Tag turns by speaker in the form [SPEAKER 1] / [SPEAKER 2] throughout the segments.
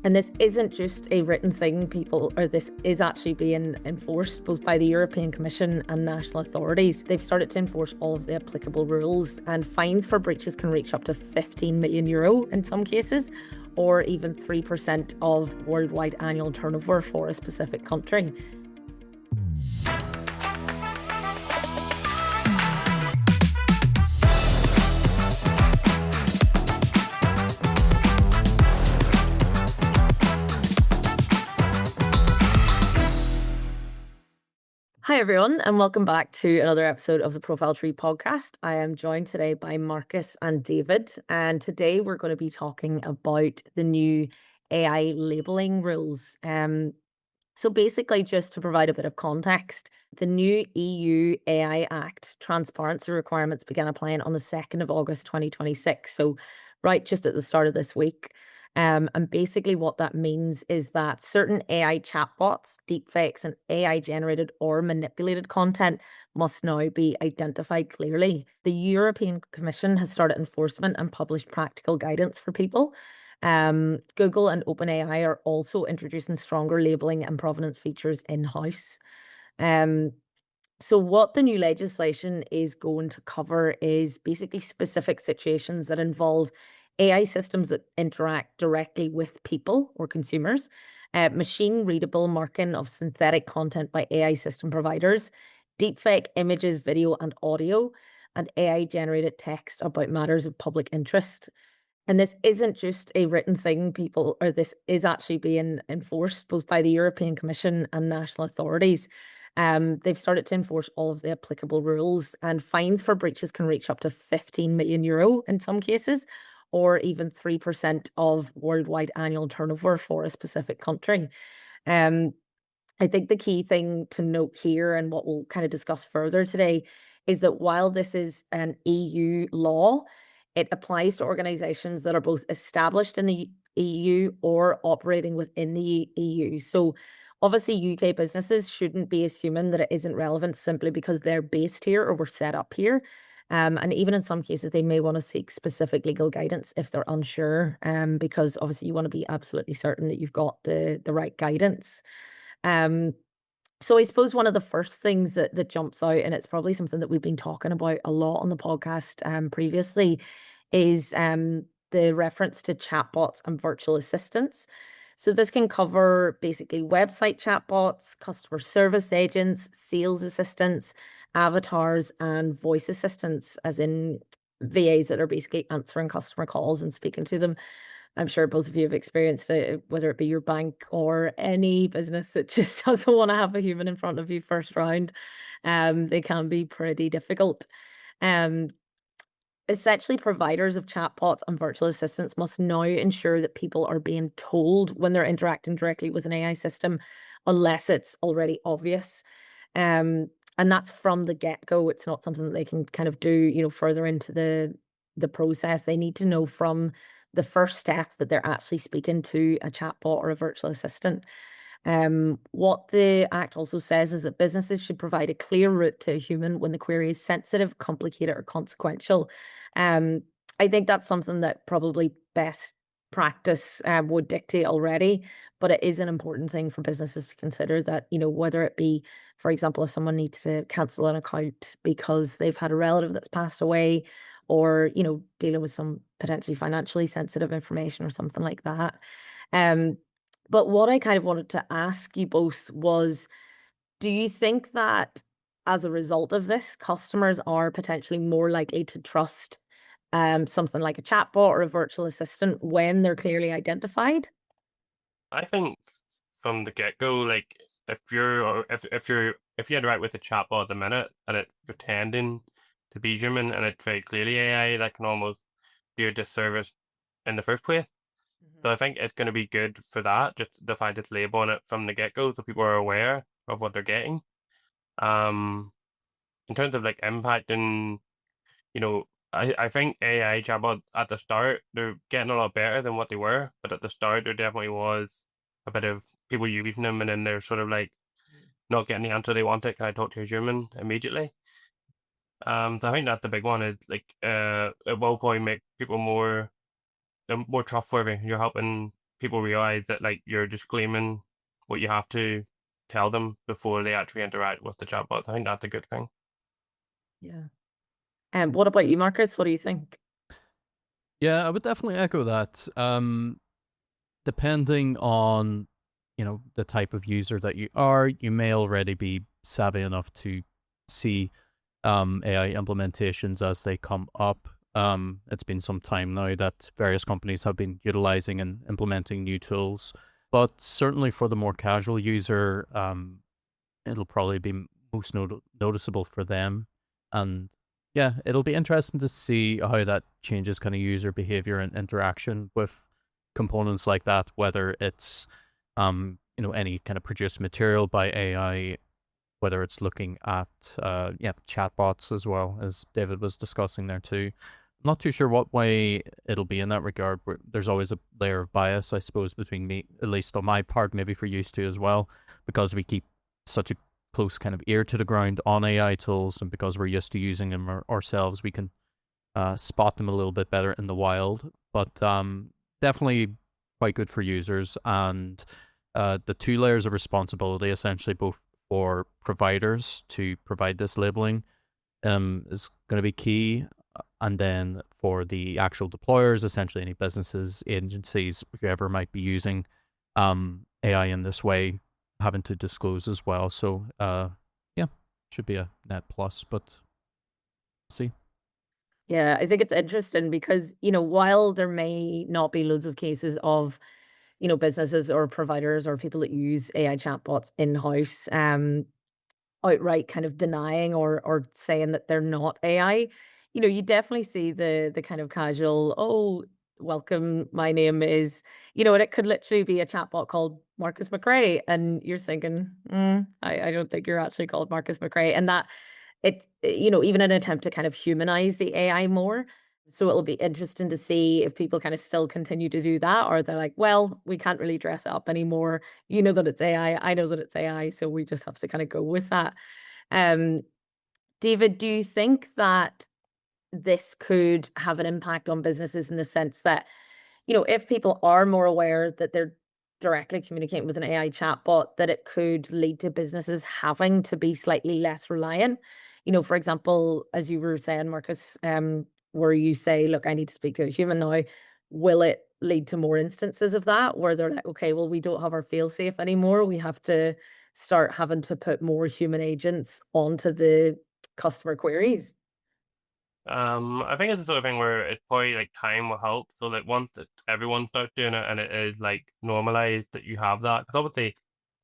[SPEAKER 1] And this isn't just a written thing, this is actually being enforced both by the European Commission and national authorities. They've started to enforce all of the applicable rules, and fines for breaches can reach up to €15 million in some cases, or even 3% of worldwide annual turnover for a specific country. Hi, everyone, and welcome back to another episode of the ProfileTree podcast. I am joined today by Marcus and David, and today we're going to be talking about the new AI labeling rules. So basically, just to provide a bit of context, the new EU AI Act transparency requirements began applying on the 2nd of August 2026. So right just at the start of this week. And basically what that means is that certain AI chatbots, deepfakes, and AI generated or manipulated content must now be identified clearly. The European Commission has started enforcement and published practical guidance for people. Google and OpenAI are also introducing stronger labeling and provenance features in-house. So what the new legislation is going to cover is basically specific situations that involve AI systems that interact directly with people or consumers, machine readable marking of synthetic content by AI system providers, deepfake images, video, and audio, and AI generated text about matters of public interest. And this isn't just a written thing, this is actually being enforced both by the European Commission and national authorities. They've started to enforce all of the applicable rules, and fines for breaches can reach up to €15 million in some cases, or even 3% of worldwide annual turnover for a specific country. I think the key thing to note here, and what we'll kind of discuss further today, is that while this is an EU law, it applies to organizations that are both established in the EU or operating within the EU. So obviously UK businesses shouldn't be assuming that it isn't relevant simply because they're based here or were set up here. And even in some cases, they may want to seek specific legal guidance if they're unsure, because obviously you want to be absolutely certain that you've got the right guidance. So I suppose one of the first things that jumps out, and it's probably something that we've been talking about a lot on the podcast previously, is the reference to chatbots and virtual assistants. So this can cover basically website chatbots, customer service agents, sales assistants, avatars, and voice assistants, as in VAs that are basically answering customer calls and speaking to them. I'm sure both of you have experienced it, whether it be your bank or any business that just doesn't want to have a human in front of you first round. They can be pretty difficult. Um, Essentially, providers of chatbots and virtual assistants must now ensure that people are being told when they're interacting directly with an AI system, unless it's already obvious. And that's from the get-go. It's not something that they can kind of do, further into the process. They need to know from the first step that they're actually speaking to a chatbot or a virtual assistant. What the Act also says is that businesses should provide a clear route to a human when the query is sensitive, complicated, or consequential. I think that's something that probably best practice would dictate already, but it is an important thing for businesses to consider that, whether it be, for example, if someone needs to cancel an account because they've had a relative that's passed away, or, dealing with some potentially financially sensitive information or something like that. But what I kind of wanted to ask you both was, do you think that as a result of this, customers are potentially more likely to trust something like a chatbot or a virtual assistant when they're clearly identified?
[SPEAKER 2] I think from the get-go, like if you interact with a chatbot at the minute and it's pretending to be human and it's very clearly AI, that can almost do a disservice in the first place. So I think it's going to be good for that, just the fact it's labeling it from the get-go, so people are aware of what they're getting. In terms of like impacting, I think AI chatbots at the start, they're getting a lot better than what they were, but at the start there definitely was a bit of people using them and then they're sort of like not getting the answer they wanted. Can I talk to a human immediately? So I think that's the big one, is like it will probably make people more trustworthy. You're helping people realize that like you're disclaiming what you have to tell them before they actually interact with the chatbots. I think that's a good thing.
[SPEAKER 1] Yeah. And what about you, Marcus? What do you think?
[SPEAKER 3] Yeah, I would definitely echo that. Depending on, the type of user that you are, you may already be savvy enough to see AI implementations as they come up. It's been some time now that various companies have been utilizing and implementing new tools, but certainly for the more casual user, it'll probably be most noticeable for them. And yeah, it'll be interesting to see how that changes kind of user behavior and interaction with components like that, whether it's any kind of produced material by AI, whether it's looking at chatbots as well, as David was discussing there too. I'm not too sure what way it'll be in that regard. There's always a layer of bias, I suppose, between me, at least on my part, maybe for used to as well, because we keep such a close kind of ear to the ground on AI tools, and because we're used to using them ourselves, we can spot them a little bit better in the wild. But definitely quite good for users, and the two layers of responsibility, essentially, both for providers to provide this labeling, is going to be key. And then for the actual deployers, essentially any businesses, agencies, whoever might be using AI in this way, having to disclose as well. So yeah, should be a net plus, but see.
[SPEAKER 1] Yeah, I think it's interesting because, while there may not be loads of cases of, businesses or providers or people that use AI chatbots in-house, outright kind of denying or saying that they're not AI. You definitely see the kind of casual, "Oh, welcome, my name is," and it could literally be a chatbot called Marcus McRae, and you're thinking, I don't think you're actually called Marcus McRae," and that it's, even an attempt to kind of humanize the AI more. So it'll be interesting to see if people kind of still continue to do that, or they're like, "Well, we can't really dress it up anymore. You know that it's AI. I know that it's AI, so we just have to kind of go with that." Um, David, do you think that this could have an impact on businesses in the sense that, if people are more aware that they're directly communicating with an AI chatbot, that it could lead to businesses having to be slightly less reliant? For example, as you were saying, Marcus, where you say, "Look, I need to speak to a human now," will it lead to more instances of that where they're like, "Okay, well, we don't have our fail safe anymore. We have to start having to put more human agents onto the customer queries?"
[SPEAKER 2] I think it's the sort of thing where it's probably like time will help. So like once that everyone starts doing it and it is like normalized that you have that, because obviously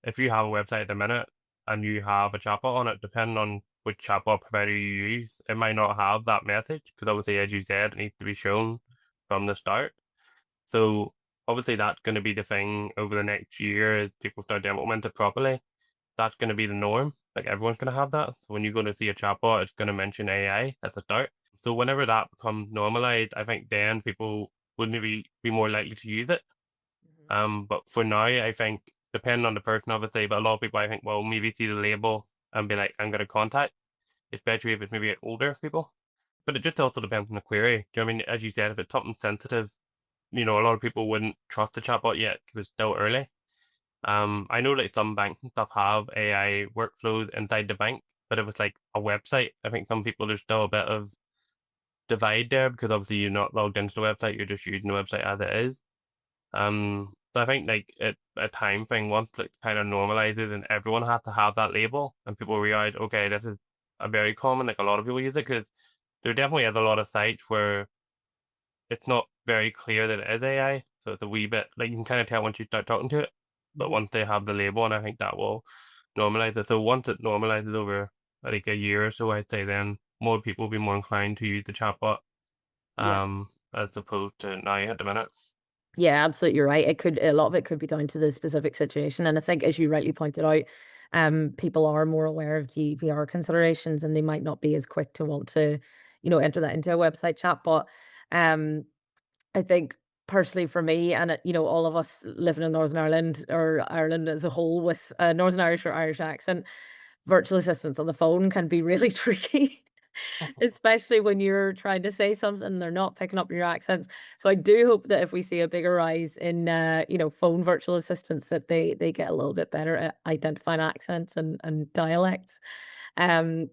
[SPEAKER 2] if you have a website at the minute and you have a chatbot on it, depending on which chatbot provider you use, it might not have that message because obviously, as you said, it needs to be shown from the start. So obviously that's going to be the thing over the next year as people start to implement it properly. That's going to be the norm. Like everyone's going to have that. So when you go to see a chatbot, it's going to mention AI at the start. So whenever that becomes normalized, I think then people would maybe be more likely to use it. But for now, I think depending on the person, obviously, but a lot of people I think will maybe see the label and be like, I'm going to contact, especially if it's maybe older people. But it just also depends on the query. Do you know what I mean? As you said, if it's something sensitive, a lot of people wouldn't trust the chatbot yet because it's still early. I know that some banks and stuff have AI workflows inside the bank, but if it's like a website, I think some people there's still a bit of divide there because obviously you're not logged into the website, you're just using the website as it is. So I think like a time thing once it kind of normalizes and everyone has to have that label and people realize, okay, this is a very common, like a lot of people use it because there definitely is a lot of sites where it's not very clear that it is AI. So it's a wee bit like you can kind of tell once you start talking to it, but once they have the label, and I think that will normalize it. So once it normalizes over like a year or so, I'd say then more people will be more inclined to use the chatbot,
[SPEAKER 1] Yeah.
[SPEAKER 2] as opposed to now at the minute.
[SPEAKER 1] Yeah, absolutely, you're right. A lot of it could be down to the specific situation. And I think, as you rightly pointed out, people are more aware of GDPR considerations and they might not be as quick to want to, enter that into a website chat. But um, I think personally for me, and all of us living in Northern Ireland or Ireland as a whole with a Northern Irish or Irish accent, virtual assistants on the phone can be really tricky. especially when you're trying to say something and they're not picking up your accents. So I do hope that if we see a bigger rise in phone virtual assistants, that they get a little bit better at identifying accents and dialects. Um,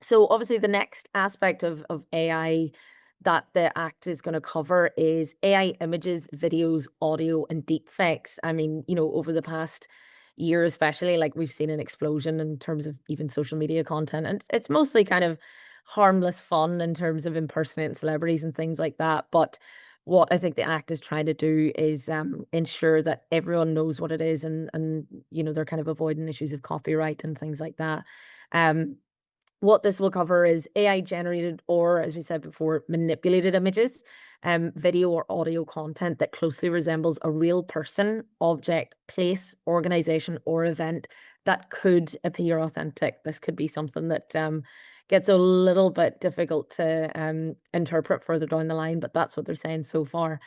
[SPEAKER 1] so obviously the next aspect of AI that the Act is going to cover is AI images, videos, audio, and deepfakes. I mean, over the past year, especially, like we've seen an explosion in terms of even social media content. And it's mostly kind of harmless fun in terms of impersonating celebrities and things like that. But what I think the Act is trying to do is ensure that everyone knows what it is, and they're kind of avoiding issues of copyright and things like that. Um, what this will cover is AI generated or, as we said before, manipulated images, video or audio content that closely resembles a real person, object, place, organization, or event that could appear authentic. This could be something that gets a little bit difficult to interpret further down the line, but that's what they're saying so far.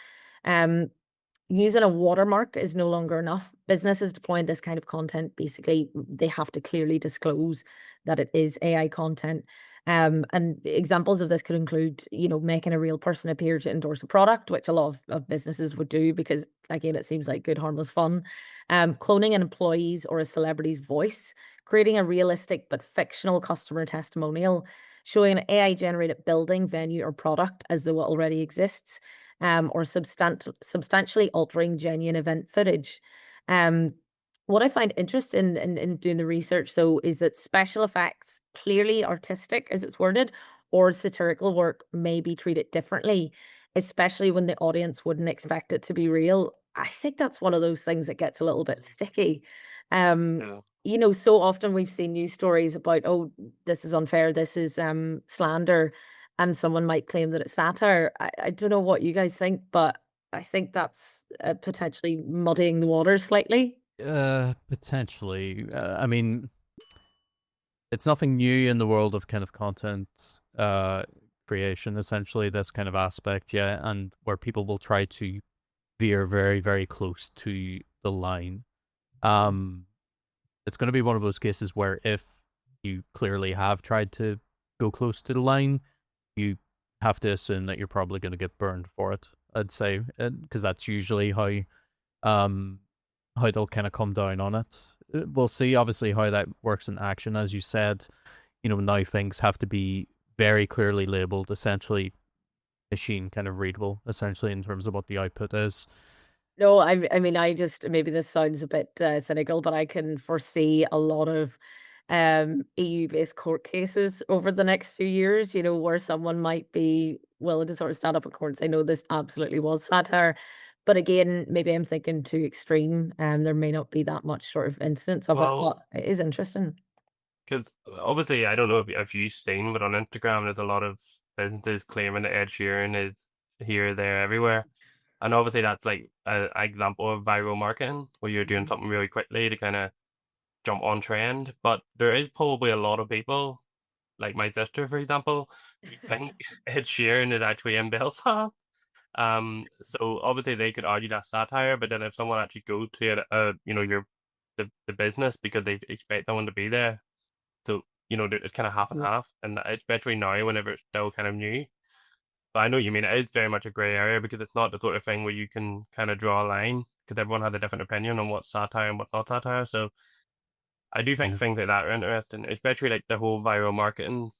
[SPEAKER 1] Using a watermark is no longer enough. Businesses deploying this kind of content, basically, they have to clearly disclose that it is AI content. And examples of this could include, making a real person appear to endorse a product, which a lot of businesses would do because, again, it seems like good, harmless fun. Cloning an employee's or a celebrity's voice, creating a realistic but fictional customer testimonial, showing an AI-generated building, venue, or product as though it already exists, or substantially altering genuine event footage. What I find interesting in doing the research, though, is that special effects, clearly artistic as it's worded, or satirical work may be treated differently, especially when the audience wouldn't expect it to be real. I think that's one of those things that gets a little bit sticky.
[SPEAKER 2] Yeah.
[SPEAKER 1] So often we've seen news stories about, oh, this is unfair, this is slander, and someone might claim that it's satire. I don't know what you guys think, but I think that's potentially muddying the waters slightly.
[SPEAKER 3] Potentially. I mean, it's nothing new in the world of kind of content creation, essentially, this kind of aspect, yeah, and where people will try to veer very, very close to the line. It's going to be one of those cases where if you clearly have tried to go close to the line, you have to assume that you're probably going to get burned for it, I'd say, because that's usually how they'll kind of come down on it. We'll see, obviously, how that works in action. As you said, now things have to be very clearly labeled, essentially machine kind of readable, essentially, in terms of what the output is.
[SPEAKER 1] No, I mean, I just, maybe this sounds a bit cynical, but I can foresee a lot of EU-based court cases over the next few years, where someone might be willing to sort of stand up in court and say, no, this absolutely was satire. But again, maybe I'm thinking too extreme, and there may not be that much sort of instance of it,
[SPEAKER 2] Well,
[SPEAKER 1] but it is interesting.
[SPEAKER 2] because obviously, I don't know if you've seen, but on Instagram, there's a lot of businesses claiming that Ed Sheeran is here, there, everywhere. And obviously, that's like an example of viral marketing where you're doing something really quickly to kind of jump on trend. But there is probably a lot of people, like my sister, for example, who think Ed Sheeran is actually in Belfast. So obviously they could argue that's satire, but then if someone actually goes to it, the business because they expect someone to be there, so it's kind of half and
[SPEAKER 1] Yeah.
[SPEAKER 2] half, and especially now whenever it's still kind of new. But I know what you mean. It is very much a grey area because it's not the sort of thing where you can kind of draw a line because everyone has a different opinion on what's satire and what's not satire. So I do think
[SPEAKER 3] Yeah.
[SPEAKER 2] things like that are interesting, especially like the whole viral marketing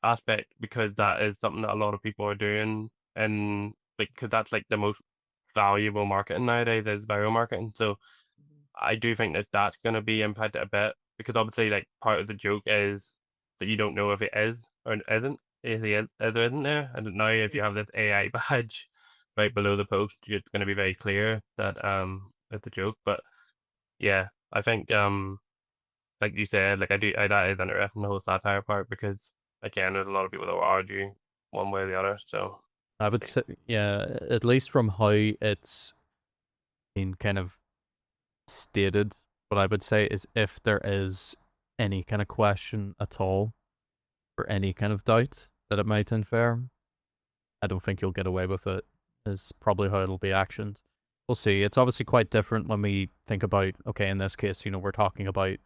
[SPEAKER 2] aspect, because that is something that a lot of people are doing, and like because that's like the most valuable marketing nowadays is viral marketing. So I do think that that's going to be impacted a bit because obviously like part of the joke is that you don't know if it is or isn't, is he is or isn't there. And now if you have this AI badge right below the post, you're going to be very clear that it's a joke. But yeah, I think like you said, like that is interesting, the whole satire part, because again, there's a lot of people that will argue one way or the other. So
[SPEAKER 3] I would say, yeah, at least from how it's been kind of stated, what I would say is if there is any kind of question at all or any kind of doubt that it might infer, I don't think you'll get away with it, is probably how it'll be actioned. We'll see. It's obviously quite different when we think about, okay, in this case, we're talking about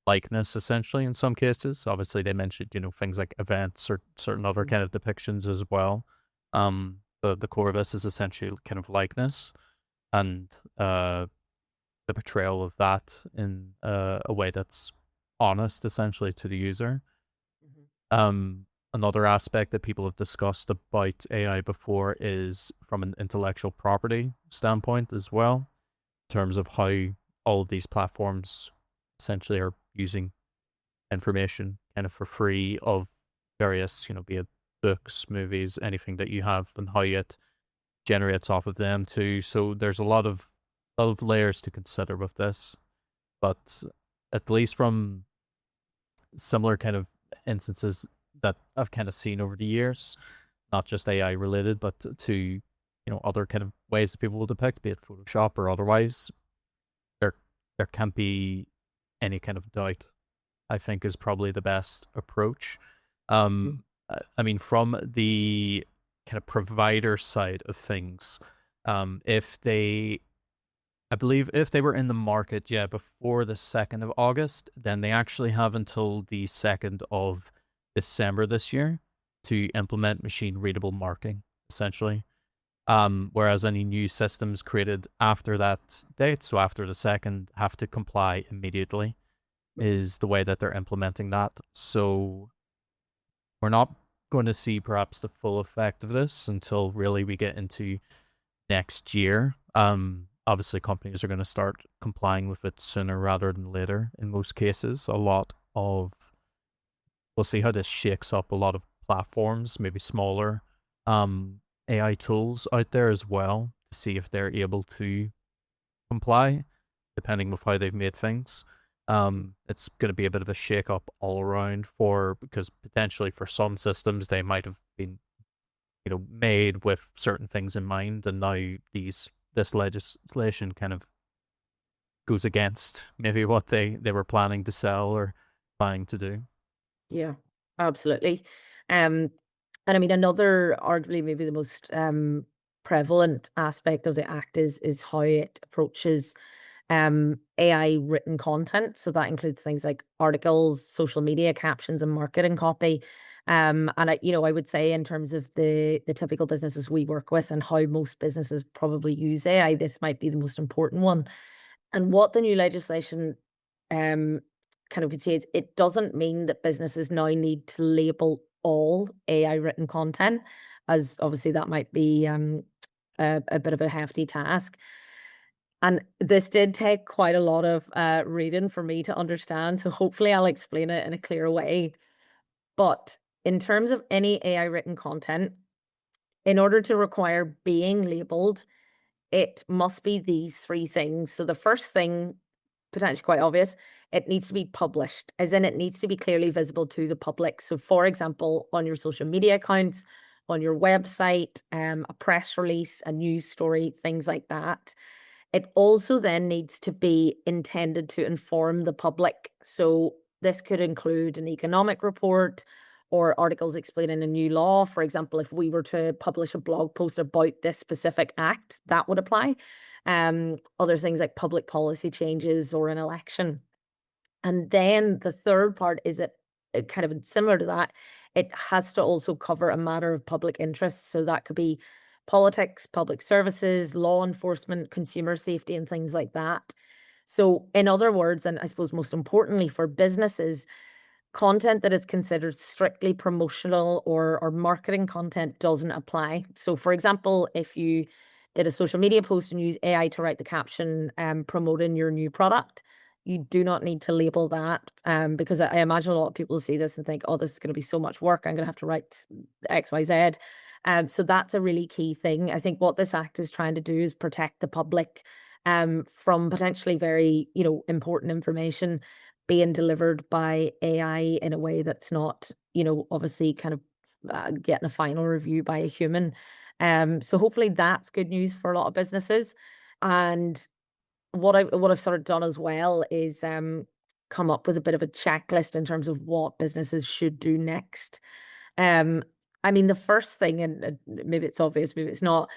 [SPEAKER 3] likeness, essentially, in some cases. Obviously, they mentioned, things like events or certain other kind of depictions as well. The core of this is essentially kind of likeness and the portrayal of that in a way that's honest, essentially, to the user. Another aspect that people have discussed about AI before is from an intellectual property standpoint as well, in terms of how all of these platforms essentially are using information kind of for free of various, be it books, movies, anything that you have, and how it generates off of them too. So there's a lot of layers to consider with this, but at least from similar kind of instances that I've kind of seen over the years, not just AI related, but to other kind of ways that people will depict, be it Photoshop or otherwise, there can't be any kind of doubt, I think, is probably the best approach. I mean, from the kind of provider side of things, I believe if they were in the market, before the 2nd of August, then they actually have until the 2nd of December this year to implement machine readable marking, essentially. Whereas any new systems created after that date, so after the 2nd, have to comply immediately, is the way that they're implementing that. So we're not going to see perhaps the full effect of this until really we get into next year. Obviously, companies are going to start complying with it sooner rather than later in most cases. We'll see how this shakes up a lot of platforms, maybe smaller AI tools out there as well, to see if they're able to comply, depending on how they've made things. It's going to be a bit of a shake up all around because potentially for some systems, they might have been made with certain things in mind, and now this legislation kind of goes against maybe what they were planning to sell or planning to do.
[SPEAKER 1] Yeah, absolutely. And I mean, another arguably maybe the most prevalent aspect of the act is how it approaches AI written content. So that includes things like articles, social media captions, and marketing copy. And I would say in terms of the typical businesses we work with and how most businesses probably use AI, this might be the most important one. And what the new legislation kind of contains, it doesn't mean that businesses now need to label all AI written content, as obviously that might be a bit of a hefty task. And this did take quite a lot of reading for me to understand. So hopefully I'll explain it in a clear way. But in terms of any AI written content, in order to require being labeled, it must be these three things. So the first thing, potentially quite obvious, it needs to be published, as in it needs to be clearly visible to the public. So for example, on your social media accounts, on your website, a press release, a news story, things like that. It also then needs to be intended to inform the public. So this could include an economic report or articles explaining a new law. For example, if we were to publish a blog post about this specific act, that would apply. Other things like public policy changes or an election. And then the third part is it kind of similar to that, it has to also cover a matter of public interest. So that could be politics, public services, law enforcement, consumer safety, and things like that. So, in other words, and I suppose most importantly for businesses, content that is considered strictly promotional or marketing content doesn't apply. So, for example, if you did a social media post and use AI to write the caption promoting your new product, you do not need to label that because I imagine a lot of people see this and think, oh, this is going to be so much work. I'm going to have to write XYZ. So that's a really key thing. I think what this act is trying to do is protect the public from potentially very, important information being delivered by AI in a way that's not, obviously kind of getting a final review by a human. So hopefully that's good news for a lot of businesses. And what I've sort of done as well is come up with a bit of a checklist in terms of what businesses should do next. I mean, the first thing, and maybe it's obvious, maybe it's not,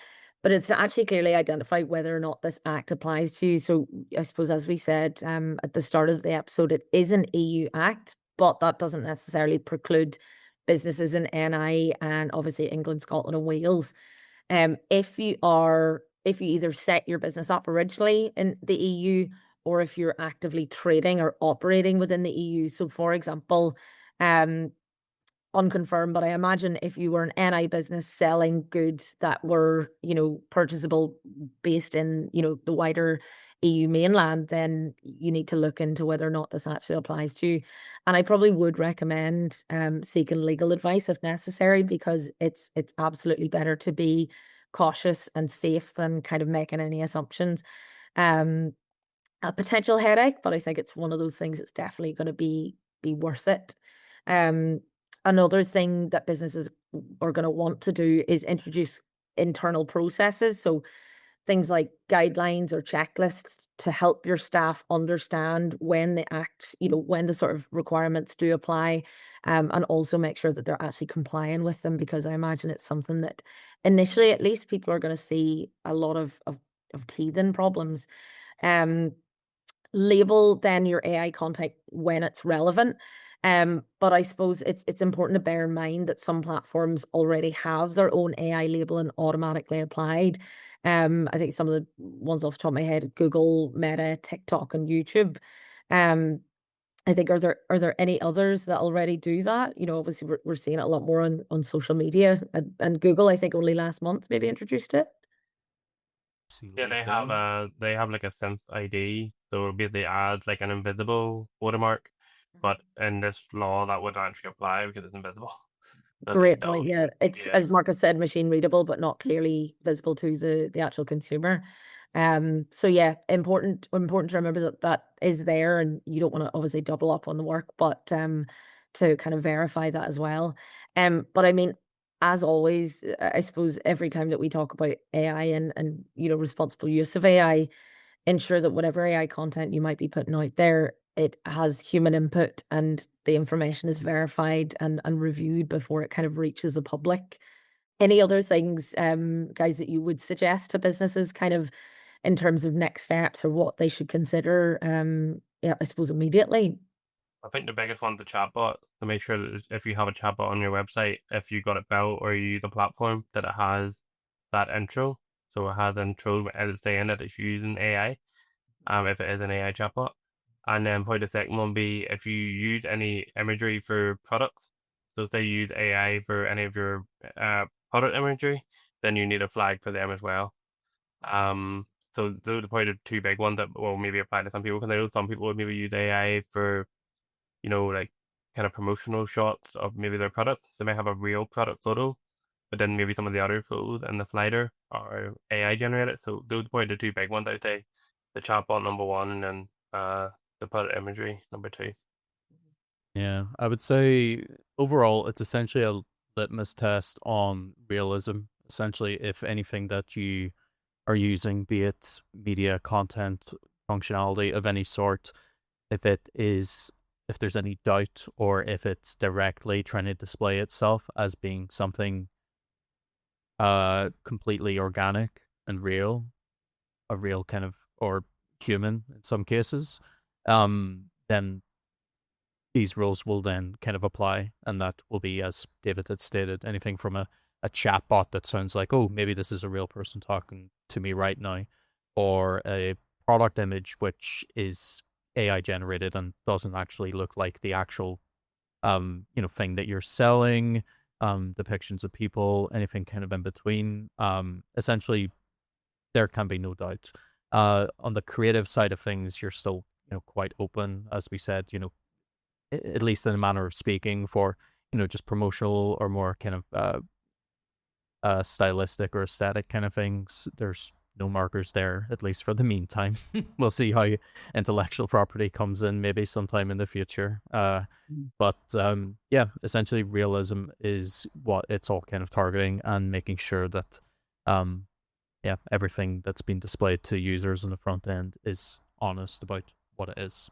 [SPEAKER 1] but it's to actually clearly identify whether or not this act applies to you. So I suppose, as we said at the start of the episode, it is an EU act, but that doesn't necessarily preclude businesses in NI and obviously England, Scotland, and Wales. If you either set your business up originally in the EU, or if you're actively trading or operating within the EU. So, for example, unconfirmed, but I imagine if you were an NI business selling goods that were, purchasable based in, the wider EU mainland, then you need to look into whether or not this actually applies to you. And I probably would recommend seeking legal advice if necessary, because it's absolutely better to be cautious and safe than kind of making any assumptions. A potential headache, but I think it's one of those things that's definitely going to be worth it. Another thing that businesses are going to want to do is introduce internal processes. So things like guidelines or checklists to help your staff understand when the when the sort of requirements do apply, and also make sure that they're actually complying with them, because I imagine it's something that initially, at least, people are going to see a lot of teething problems. Label then your AI content when it's relevant. But I suppose it's important to bear in mind that some platforms already have their own AI labeling automatically applied. I think some of the ones off the top of my head, Google, Meta, TikTok, and YouTube. I think, are there any others that already do that? Obviously we're seeing it a lot more on social media, and Google, I think, only last month maybe introduced it.
[SPEAKER 2] Yeah, they have like a synth ID, so it basically adds like an invisible watermark, but in this law that would actually apply because it's invisible.
[SPEAKER 1] Great point. Yeah, it's, as Marcus said, machine readable, but not clearly visible to the actual consumer. So yeah, important to remember that is there, and you don't want to obviously double up on the work, but to kind of verify that as well. But I mean, as always, I suppose every time that we talk about AI and responsible use of AI, ensure that whatever AI content you might be putting out there, it has human input and the information is verified and reviewed before it kind of reaches the public. Any other things, guys, that you would suggest to businesses kind of in terms of next steps or what they should consider, I suppose immediately?
[SPEAKER 2] I think the biggest one's the chatbot, to make sure that if you have a chatbot on your website, if you got it built or you use a platform, that it has that intro. So it has intro and it's saying that it's using AI, if it is an AI chatbot. And then probably the second one be if you use any imagery for products. So if they use AI for any of your product imagery, then you need a flag for them as well. So those are probably the two big ones that will maybe apply to some people, because I know some people would maybe use AI for, like kind of promotional shots of maybe their products. They might have a real product photo, but then maybe some of the other photos in the slider are AI generated. So those are probably the two big ones, I would say. The chatbot number one, and then the product imagery number two.
[SPEAKER 3] Yeah, I would say overall it's essentially a litmus test on realism. Essentially, if anything that you are using, be it media, content, functionality of any sort, if there's any doubt, or if it's directly trying to display itself as being something completely organic and real, a real kind of, or human in some cases, then these rules will then kind of apply, and that will be, as David had stated, anything from a chatbot that sounds like, oh, maybe this is a real person talking to me right now, or a product image which is AI generated and doesn't actually look like the actual thing that you're selling, depictions of people, anything kind of in between. Essentially, there can be no doubt. On the creative side of things, you're still quite open, as we said, at least in a manner of speaking, for just promotional or more kind of stylistic or aesthetic kind of things. There's no markers there, at least for the meantime. We'll see how intellectual property comes in maybe sometime in the future. But yeah, essentially realism is what it's all kind of targeting, and making sure that yeah, everything that's been displayed to users on the front end is honest about what it is.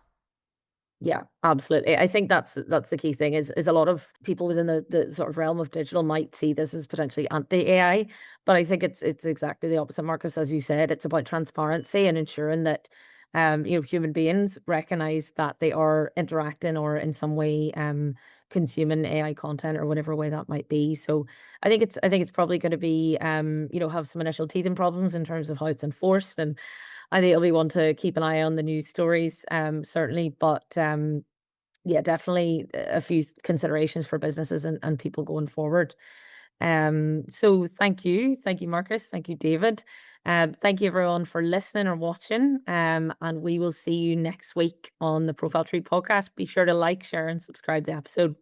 [SPEAKER 1] Yeah, absolutely. I think that's the key thing is a lot of people within the sort of realm of digital might see this as potentially anti-AI, but I think it's exactly the opposite, Marcus, as you said. It's about transparency and ensuring that human beings recognize that they are interacting or in some way consuming AI content or whatever way that might be. So I think it's probably going to be have some initial teething problems in terms of how it's enforced, and I think it'll be one to keep an eye on the news stories, certainly. But yeah, definitely a few considerations for businesses and people going forward. So thank you, Marcus, thank you, David. Thank you everyone for listening or watching. And we will see you next week on the ProfileTree podcast. Be sure to like, share, and subscribe to the episode.